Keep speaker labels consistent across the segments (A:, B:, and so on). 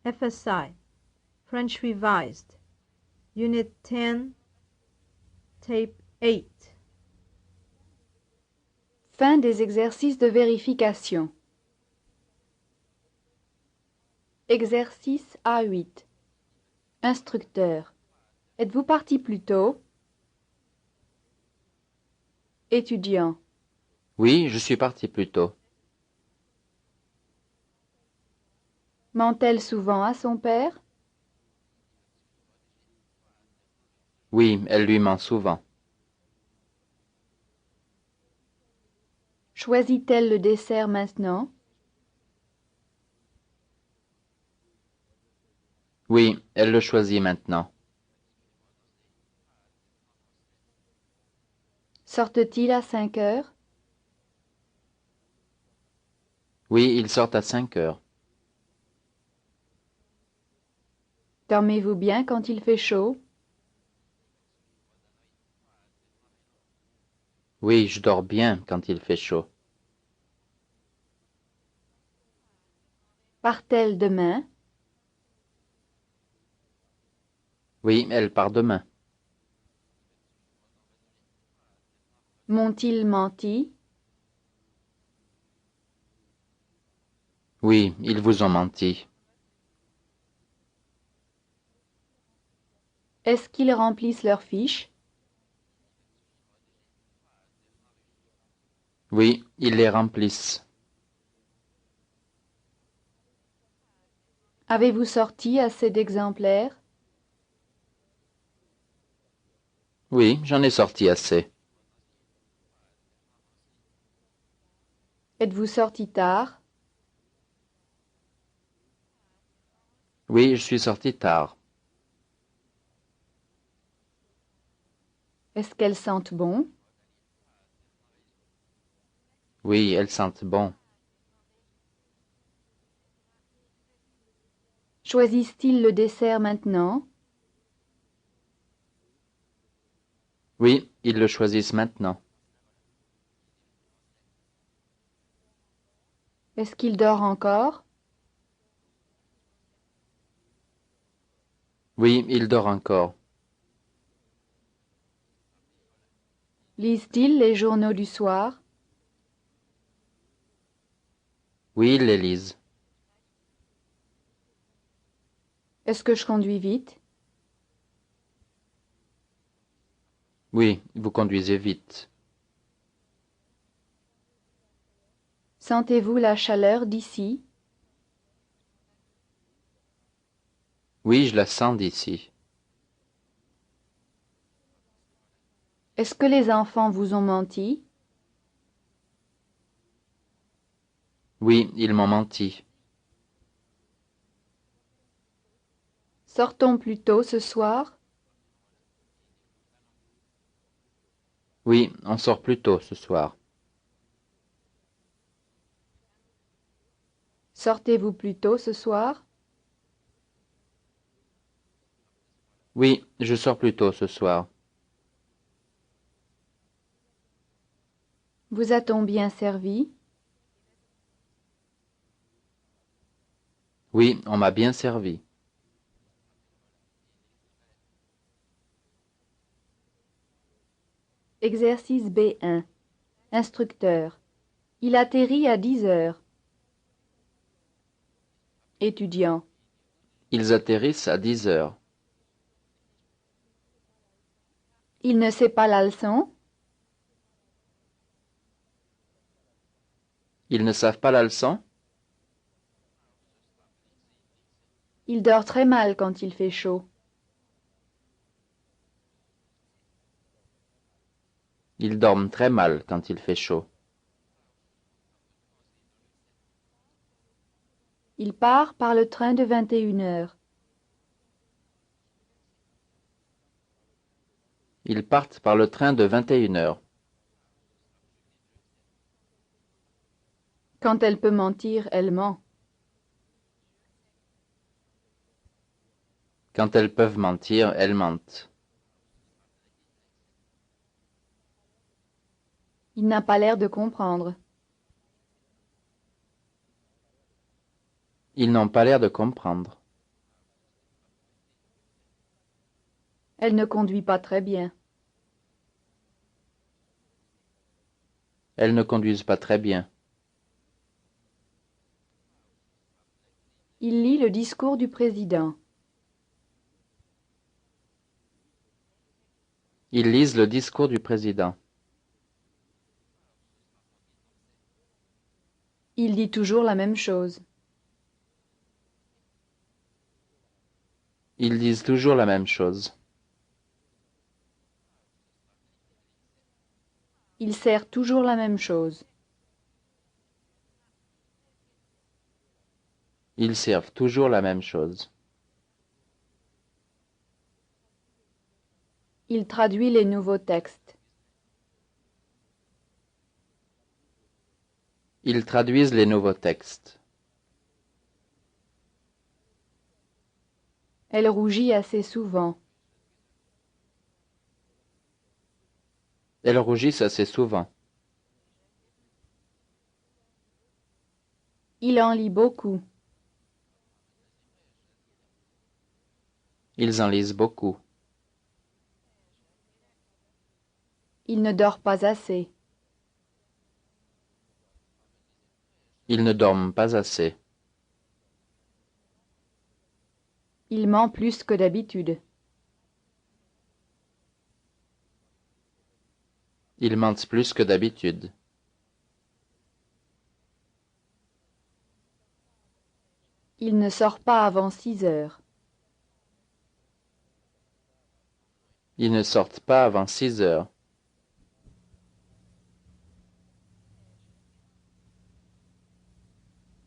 A: FSI, French Revised, Unit 10, Tape 8.
B: Fin des exercices de vérification. Exercice A8. Instructeur. Êtes-vous parti plus tôt? Étudiant.
C: Oui, je suis parti plus tôt.
B: Ment-elle souvent à son père?
C: Oui, elle lui ment souvent.
B: Choisit-elle le dessert maintenant?
C: Oui, elle le choisit maintenant.
B: Sortent-ils à 5 heures?
C: Oui, ils sortent à 5 heures.
B: Dormez-vous bien quand il fait chaud?
C: Oui, je dors bien quand il fait chaud.
B: Part-elle demain?
C: Oui, elle part demain.
B: M'ont-ils menti?
C: Oui, ils vous ont menti.
B: Est-ce qu'ils remplissent leurs fiches?
C: Oui, ils les remplissent.
B: Avez-vous sorti assez d'exemplaires?
C: Oui, j'en ai sorti assez.
B: Êtes-vous sorti tard?
C: Oui, je suis sorti tard.
B: Est-ce qu'elles sentent bon?
C: Oui, elles sentent bon.
B: Choisissent-ils le dessert maintenant?
C: Oui, ils le choisissent maintenant.
B: Est-ce qu'il dort encore?
C: Oui, il dort encore.
B: Lisent-ils les journaux du soir?
C: Oui, ils les lisent.
B: Est-ce que je conduis vite?
C: Oui, vous conduisez vite.
B: Sentez-vous la chaleur d'ici?
C: Oui, je la sens d'ici.
B: Est-ce que les enfants vous ont menti?
C: Oui, ils m'ont menti.
B: Sortons plus tôt ce soir?
C: Oui, on sort plus tôt ce soir.
B: Sortez-vous plus tôt ce soir?
C: Oui, je sors plus tôt ce soir.
B: Vous a-t-on bien servi?
C: Oui, on m'a bien servi.
B: Exercice B1. Instructeur. Il atterrit à 10 heures. Étudiant.
C: Ils atterrissent à 10 heures.
B: Il ne sait pas la leçon?
C: Ils ne savent pas la leçon?
B: Il dort très mal quand il fait chaud.
C: Ils dorment très mal quand il fait chaud.
B: Il part par le train de 21 heures.
C: Ils partent par le train de 21 heures.
B: Quand elle peut mentir, elle ment.
C: Quand elles peuvent mentir, elles mentent.
B: Il n'a pas l'air de comprendre.
C: Ils n'ont pas l'air de comprendre.
B: Elle ne conduit pas très bien.
C: Elles ne conduisent pas très bien.
B: Il lit le discours du président.
C: Ils lisent le discours du président.
B: Il dit toujours la même chose.
C: Ils disent toujours la même chose.
B: Il sert toujours la même chose.
C: Ils servent toujours la même chose.
B: Il traduit les nouveaux textes.
C: Ils traduisent les nouveaux textes.
B: Elle rougit assez souvent.
C: Elles rougissent assez souvent.
B: Il en lit beaucoup.
C: Ils en lisent beaucoup.
B: Il ne dort pas assez.
C: Ils ne dorment pas assez.
B: Il ment plus que d'habitude.
C: Ils mentent plus que d'habitude.
B: Il ne sort pas avant 6 heures.
C: Ils ne sortent pas avant 6 heures.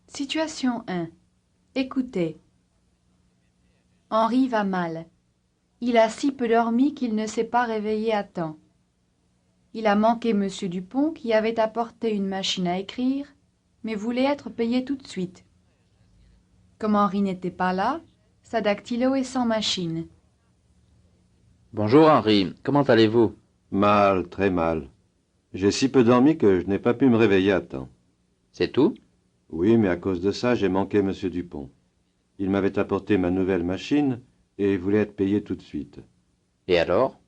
B: Situation 1. Écoutez. Henri va mal. Il a si peu dormi qu'il ne s'est pas réveillé à temps. Il a manqué M. Dupont qui avait apporté une machine à écrire, mais voulait être payé tout de suite. Comme Henri n'était pas là, sa dactylo est sans machine.
C: Bonjour Henri, comment allez-vous?
D: Mal, très mal. J'ai si peu dormi que je n'ai pas pu me réveiller à temps.
C: C'est tout?
D: Oui, mais à cause de ça, j'ai manqué M. Dupont. Il m'avait apporté ma nouvelle machine et voulait être payé tout de suite.
C: Et alors?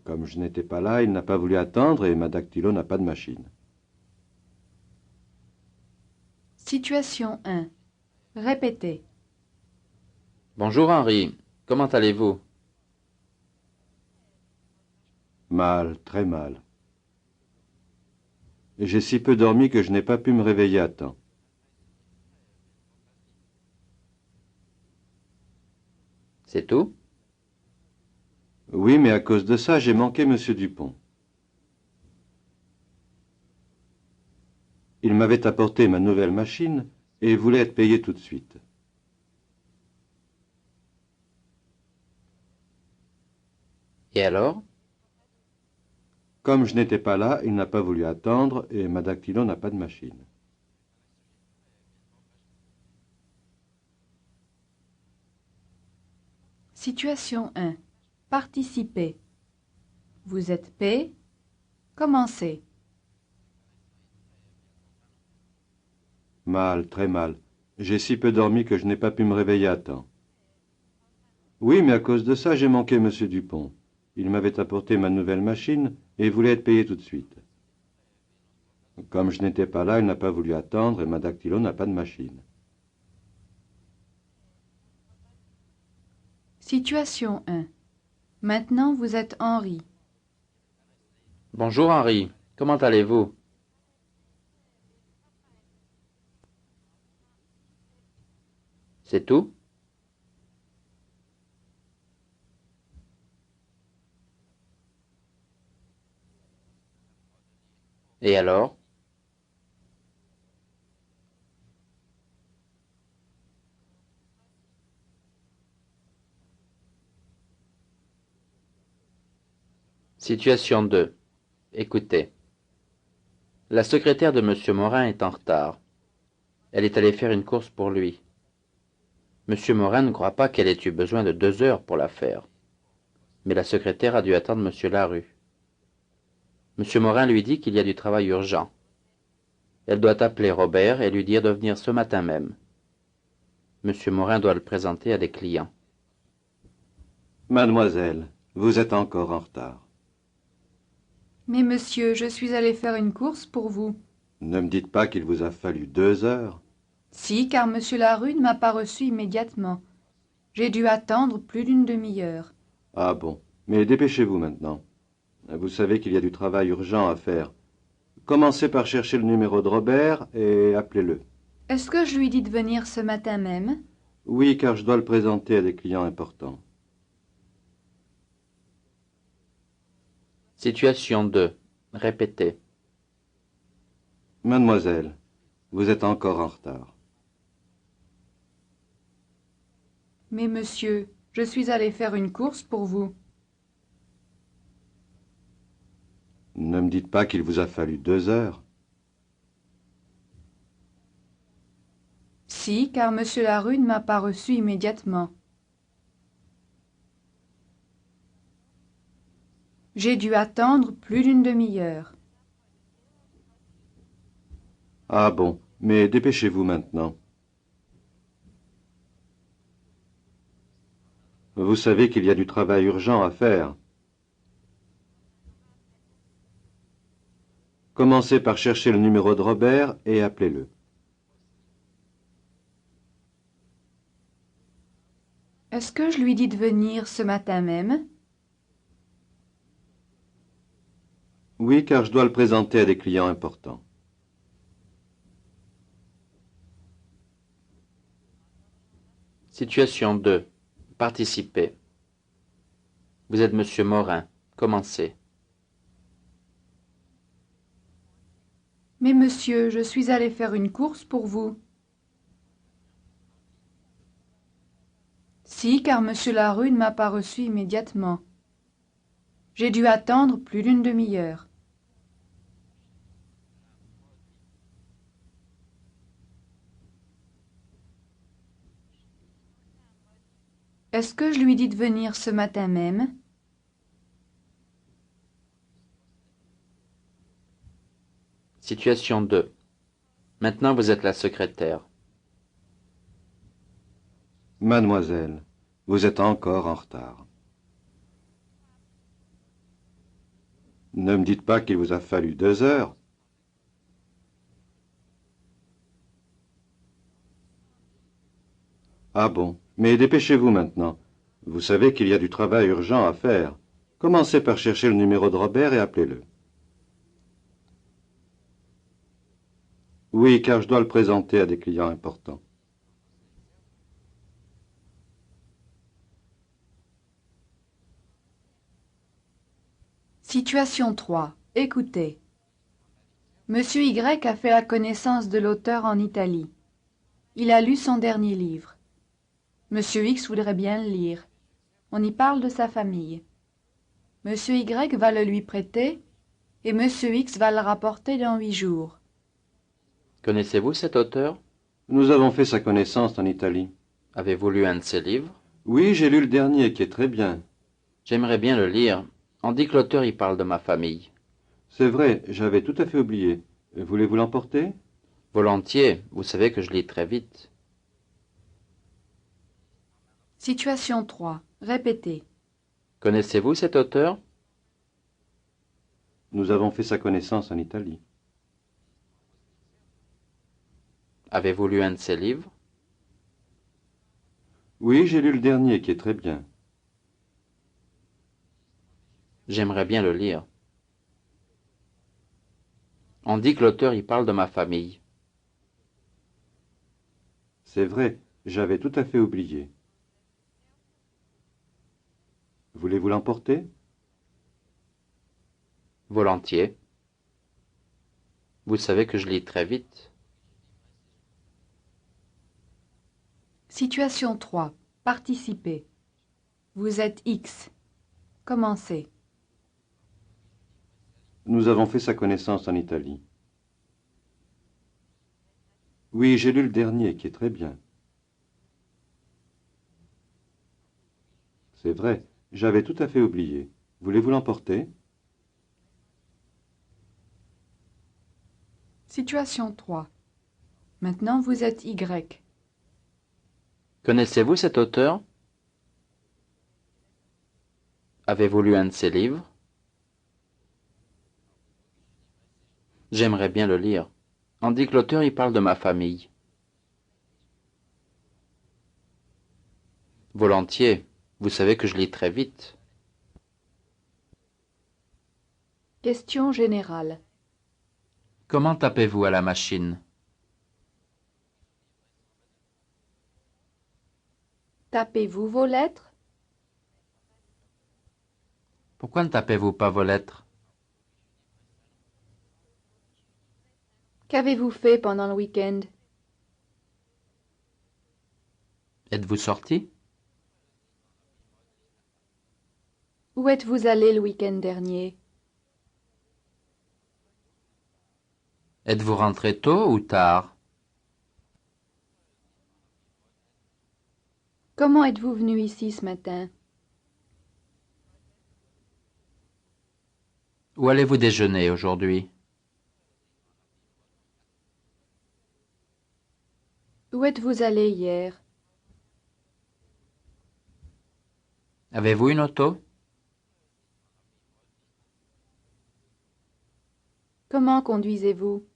D: Comme je n'étais pas là, il n'a pas voulu attendre et ma dactylo n'a pas de machine.
B: Situation 1. Répétez.
C: Bonjour Henri, comment allez-vous?
D: Mal, très mal. J'ai si peu dormi que je n'ai pas pu me réveiller à temps.
C: C'est tout?
D: Oui, mais à cause de ça, j'ai manqué M. Dupont. Il m'avait apporté ma nouvelle machine et voulait être payé tout de suite.
C: Et alors?
D: Comme je n'étais pas là, il n'a pas voulu attendre et ma dactylo n'a pas de machine.
B: Situation 1. Participez. Vous êtes P. Commencez.
D: Mal, très mal. J'ai si peu dormi que je n'ai pas pu me réveiller à temps. Oui, mais à cause de ça, j'ai manqué M. Dupont. Il m'avait apporté ma nouvelle machine et voulait être payé tout de suite. Comme je n'étais pas là, il n'a pas voulu attendre et ma dactylo n'a pas de machine.
B: Situation 1. Maintenant, vous êtes Henri.
C: Bonjour Henri, comment allez-vous? C'est tout? Et alors? Situation 2. Écoutez. La secrétaire de M. Morin est en retard. Elle est allée faire une course pour lui. M. Morin ne croit pas qu'elle ait eu besoin de 2 heures pour la faire. Mais la secrétaire a dû attendre M. Larue. M. Morin lui dit qu'il y a du travail urgent. Elle doit appeler Robert et lui dire de venir ce matin même. M. Morin doit le présenter à des clients.
D: Mademoiselle, Vous êtes encore en retard.
B: Mais monsieur, je suis allé faire une course pour vous.
D: Ne me dites pas qu'il vous a fallu 2 heures.
B: Si, car monsieur Larue ne m'a pas reçu immédiatement. J'ai dû attendre plus d'une demi-heure.
D: Ah bon, mais dépêchez-vous maintenant. Vous savez qu'il y a du travail urgent à faire. Commencez par chercher le numéro de Robert et appelez-le.
B: Est-ce que je lui dis de venir ce matin même?
D: Oui, car je dois le présenter à des clients importants.
C: Situation 2. Répétez.
D: Mademoiselle, vous êtes encore en retard.
B: Mais monsieur, je suis allé faire une course pour vous.
D: Ne me dites pas qu'il vous a fallu 2 heures.
B: Si, car monsieur Larue ne m'a pas reçu immédiatement. J'ai dû attendre plus d'une demi-heure.
D: Ah bon, mais dépêchez-vous maintenant. Vous savez qu'il y a du travail urgent à faire. Commencez par chercher le numéro de Robert et appelez-le.
B: Est-ce que je lui dis de venir ce matin même?
D: Oui, car je dois le présenter à des clients importants.
C: Situation 2. Participez. Vous êtes Monsieur Morin. Commencez.
B: Mais monsieur, je suis allé faire une course pour vous. Si, car monsieur Larue ne m'a pas reçu immédiatement. J'ai dû attendre plus d'une demi-heure. Est-ce que je lui dis de venir ce matin même?
C: Situation 2. Maintenant vous êtes la secrétaire.
D: Mademoiselle, vous êtes encore en retard. Ne me dites pas qu'il vous a fallu 2 heures. Ah bon, mais dépêchez-vous maintenant. Vous savez qu'il y a du travail urgent à faire. Commencez par chercher le numéro de Robert et appelez-le. Oui, car je dois le présenter à des clients importants.
B: Situation 3. Écoutez. Monsieur Y a fait la connaissance de l'auteur en Italie. Il a lu son dernier livre. Monsieur X voudrait bien le lire. On y parle de sa famille. Monsieur Y va le lui prêter et Monsieur X va le rapporter dans 8 jours.
C: Connaissez-vous cet auteur?
D: Nous avons fait sa connaissance en Italie.
C: Avez-vous lu un de ses livres?
D: Oui, j'ai lu le dernier, qui est très bien.
C: J'aimerais bien le lire. On dit que l'auteur y parle de ma famille.
D: C'est vrai, j'avais tout à fait oublié. Voulez-vous l'emporter?
C: Volontiers, vous savez que je lis très vite.
B: Situation 3. Répétez.
C: Connaissez-vous cet auteur?
D: Nous avons fait sa connaissance en Italie.
C: Avez-vous lu un de ses livres?
D: Oui, j'ai lu le dernier, qui est très bien.
C: J'aimerais bien le lire. On dit que l'auteur y parle de ma famille.
D: C'est vrai, j'avais tout à fait oublié. Voulez-vous l'emporter?
C: Volontiers. Vous savez que je lis très vite.
B: Situation 3. Participez. Vous êtes X. Commencez.
D: Nous avons fait sa connaissance en Italie. Oui, j'ai lu le dernier, qui est très bien. C'est vrai, j'avais tout à fait oublié. Voulez-vous l'emporter?
B: Situation 3. Maintenant vous êtes Y.
C: Connaissez-vous cet auteur? Avez-vous lu un de ses livres? J'aimerais bien le lire. On dit que l'auteur y parle de ma famille. Volontiers. Vous savez que je lis très vite.
B: Question générale.
C: Comment tapez-vous à la machine?
B: Tapez-vous vos lettres?
C: Pourquoi ne tapez-vous pas vos lettres?
B: Qu'avez-vous fait pendant le week-end?
C: Êtes-vous sorti?
B: Où êtes-vous allé le week-end dernier?
C: Êtes-vous rentré tôt ou tard?
B: Comment êtes-vous venu ici ce matin?
C: Où allez-vous déjeuner aujourd'hui?
B: Où êtes-vous allé hier?
C: Avez-vous une auto?
B: Comment conduisez-vous?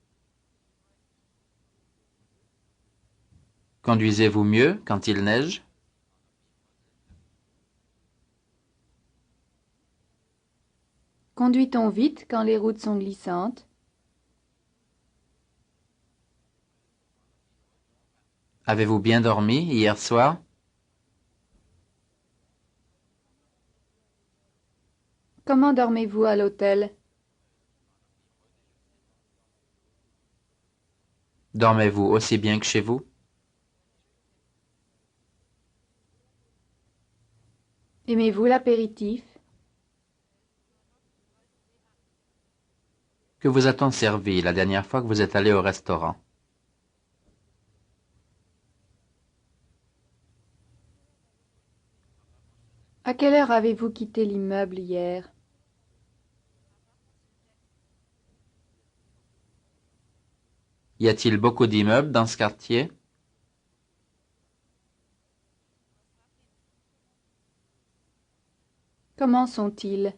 C: Conduisez-vous mieux quand il neige?
B: Conduit-on vite quand les routes sont glissantes?
C: Avez-vous bien dormi hier soir?
B: Comment dormez-vous à l'hôtel?
C: Dormez-vous aussi bien que chez vous?
B: Aimez-vous l'apéritif?
C: Que vous a-t-on servi la dernière fois que vous êtes allé au restaurant?
B: À quelle heure avez-vous quitté l'immeuble hier?
C: Y a-t-il beaucoup d'immeubles dans ce quartier?
B: Comment sont-ils?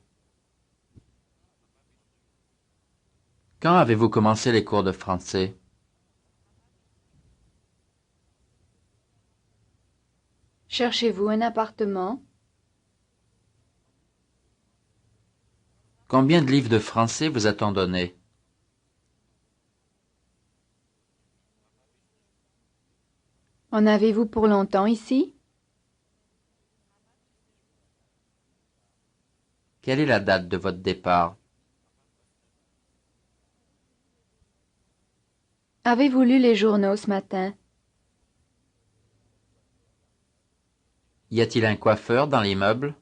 C: Quand avez-vous commencé les cours de français?
B: Cherchez-vous un appartement?
C: Combien de livres de français vous a-t-on donné?
B: En avez-vous pour longtemps ici?
C: Quelle est la date de votre départ?
B: Avez-vous lu les journaux ce matin?
C: Y a-t-il un coiffeur dans l'immeuble?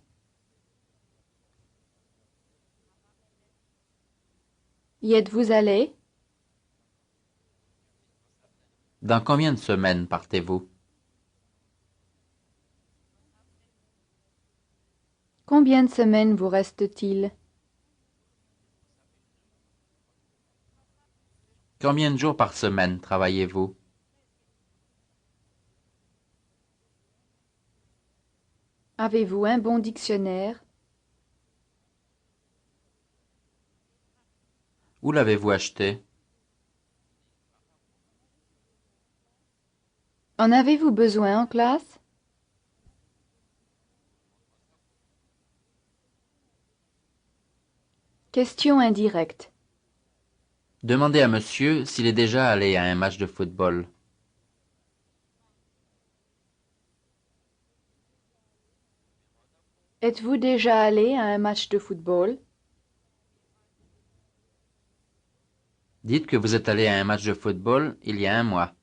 B: Y êtes-vous allé?
C: Dans combien de semaines partez-vous?
B: Combien de semaines vous reste-t-il?
C: Combien de jours par semaine travaillez-vous?
B: Avez-vous un bon dictionnaire?
C: Où l'avez-vous acheté?
B: En avez-vous besoin en classe? Question indirecte.
C: Demandez à monsieur s'il est déjà allé à un match de football.
B: Êtes-vous déjà allé à un match de football?
C: Dites que vous êtes allé à un match de football il y a un mois.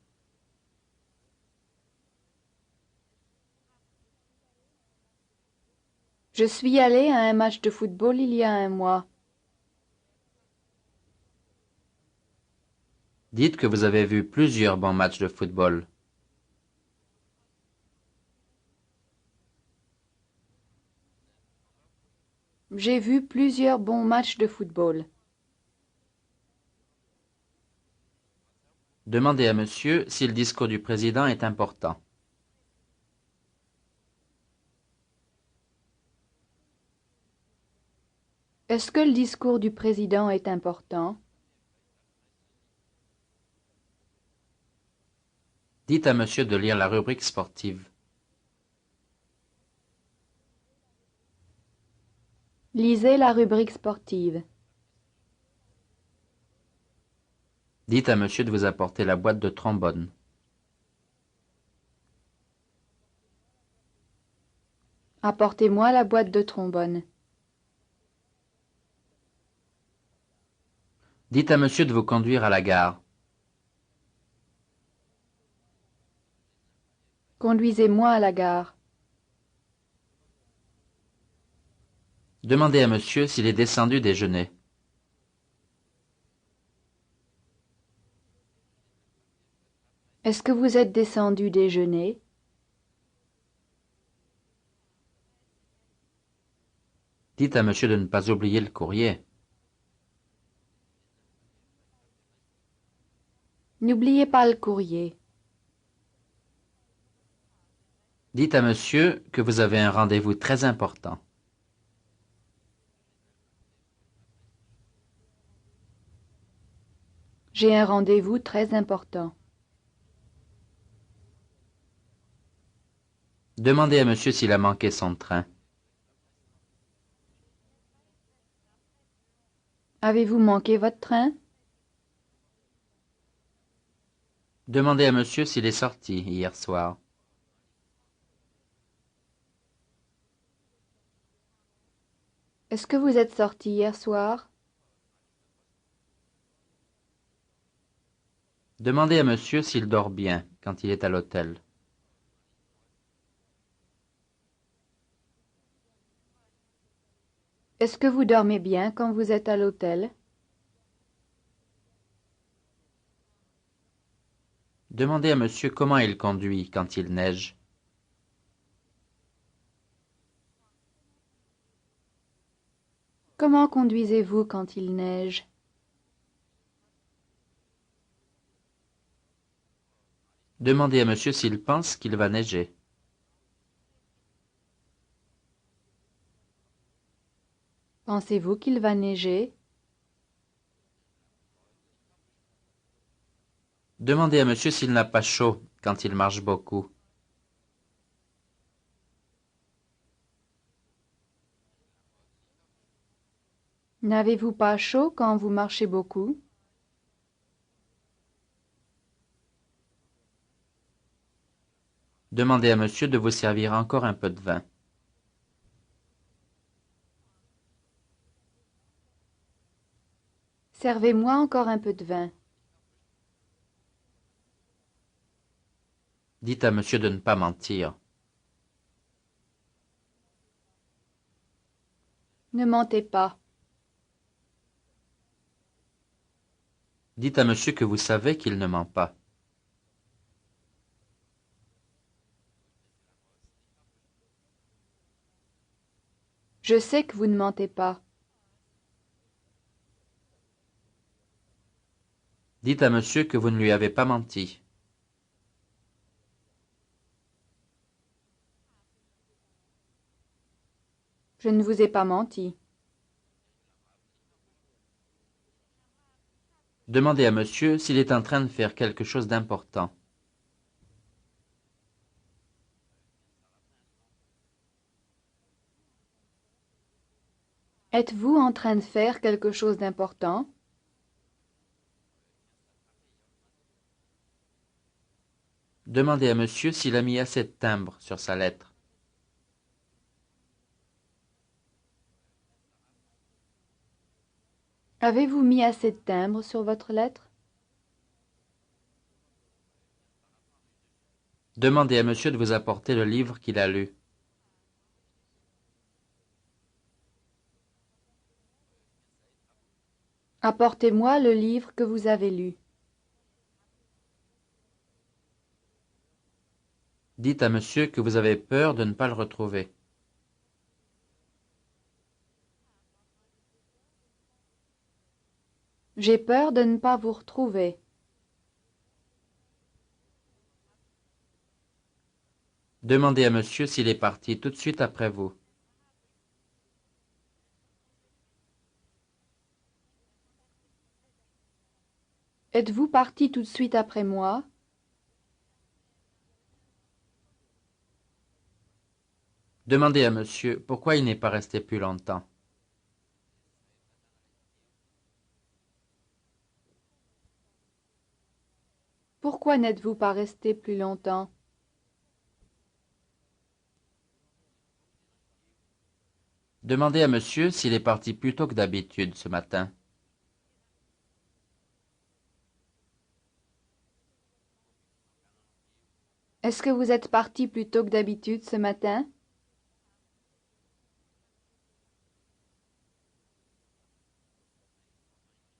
B: Je suis allé à un match de football il y a un mois.
C: Dites que vous avez vu plusieurs bons matchs de football.
B: J'ai vu plusieurs bons matchs de football.
C: Demandez à monsieur si le discours du président est important.
B: Est-ce que le discours du président est important?
C: Dites à monsieur de lire la rubrique sportive.
B: Lisez la rubrique sportive.
C: Dites à monsieur de vous apporter la boîte de trombone.
B: Apportez-moi la boîte de trombone.
C: Dites à monsieur de vous conduire à la gare.
B: Conduisez-moi à la gare.
C: Demandez à monsieur s'il est descendu déjeuner.
B: Est-ce que vous êtes descendu déjeuner?
C: Dites à monsieur de ne pas oublier le courrier.
B: N'oubliez pas le courrier.
C: Dites à monsieur que vous avez un rendez-vous très important.
B: J'ai un rendez-vous très important.
C: Demandez à monsieur s'il a manqué son train.
B: Avez-vous manqué votre train?
C: Demandez à monsieur s'il est sorti hier soir.
B: Est-ce que vous êtes sorti hier soir?
C: Demandez à monsieur s'il dort bien quand il est à l'hôtel.
B: Est-ce que vous dormez bien quand vous êtes à l'hôtel?
C: Demandez à monsieur comment il conduit quand il neige.
B: Comment conduisez-vous quand il neige?
C: Demandez à monsieur s'il pense qu'il va neiger.
B: Pensez-vous qu'il va neiger?
C: Demandez à monsieur s'il n'a pas chaud quand il marche beaucoup.
B: N'avez-vous pas chaud quand vous marchez beaucoup?
C: Demandez à monsieur de vous servir encore un peu de vin.
B: Servez-moi encore un peu de vin.
C: Dites à monsieur de ne pas mentir.
B: Ne mentez pas.
C: Dites à monsieur que vous savez qu'il ne ment pas.
B: Je sais que vous ne mentez pas.
C: Dites à monsieur que vous ne lui avez pas menti.
B: Je ne vous ai pas menti.
C: Demandez à monsieur s'il est en train de faire quelque chose d'important.
B: Êtes-vous en train de faire quelque chose d'important?
C: Demandez à monsieur s'il a mis assez de timbre sur sa lettre.
B: Avez-vous mis assez de timbre sur votre lettre?
C: Demandez à monsieur de vous apporter le livre qu'il a lu.
B: Apportez-moi le livre que vous avez lu.
C: Dites à monsieur que vous avez peur de ne pas le retrouver.
B: J'ai peur de ne pas vous retrouver.
C: Demandez à monsieur s'il est parti tout de suite après vous.
B: Êtes-vous parti tout de suite après moi?
C: Demandez à monsieur pourquoi il n'est pas resté plus longtemps.
B: Pourquoi n'êtes-vous pas resté plus longtemps?
C: Demandez à monsieur s'il est parti plus tôt que d'habitude ce matin.
B: Est-ce que vous êtes parti plus tôt que d'habitude ce matin?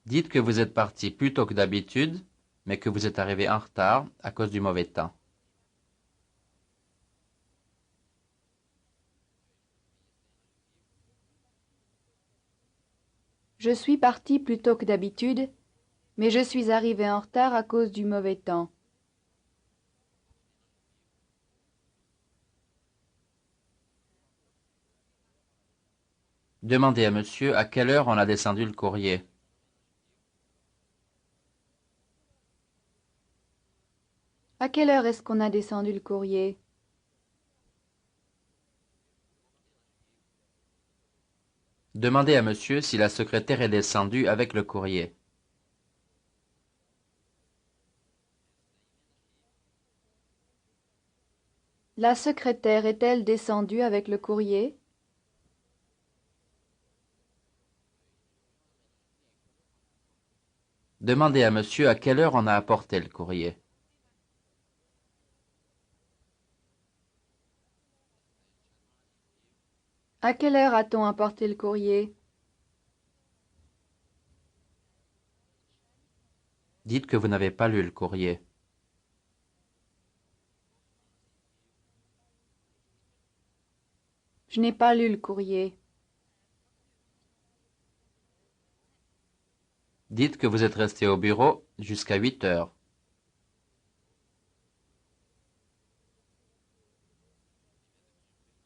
C: Dites que vous êtes parti plus tôt que d'habitude, mais que vous êtes arrivé en retard à cause du mauvais temps.
B: Je suis parti plus tôt que d'habitude, mais je suis arrivé en retard à cause du mauvais temps.
C: Demandez à monsieur à quelle heure on a descendu le courrier.
B: À quelle heure est-ce qu'on a descendu le courrier?
C: Demandez à monsieur si la secrétaire est descendue avec le courrier.
B: La secrétaire est-elle descendue avec le courrier?
C: Demandez à monsieur à quelle heure on a apporté le courrier.
B: À quelle heure a-t-on apporté le courrier?
C: Dites que vous n'avez pas lu le courrier.
B: Je n'ai pas lu le courrier.
C: Dites que vous êtes resté au bureau jusqu'à 8 heures.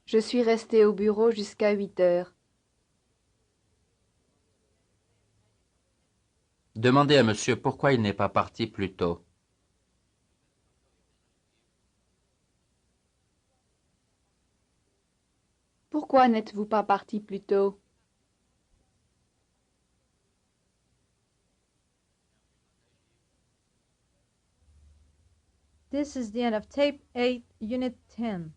B: Je suis resté au bureau jusqu'à 8 heures.
C: Demandez à monsieur pourquoi il n'est pas parti plus tôt.
B: Pourquoi n'êtes-vous pas parti plus tôt?
A: This is the end of Tape 8, Unit 10.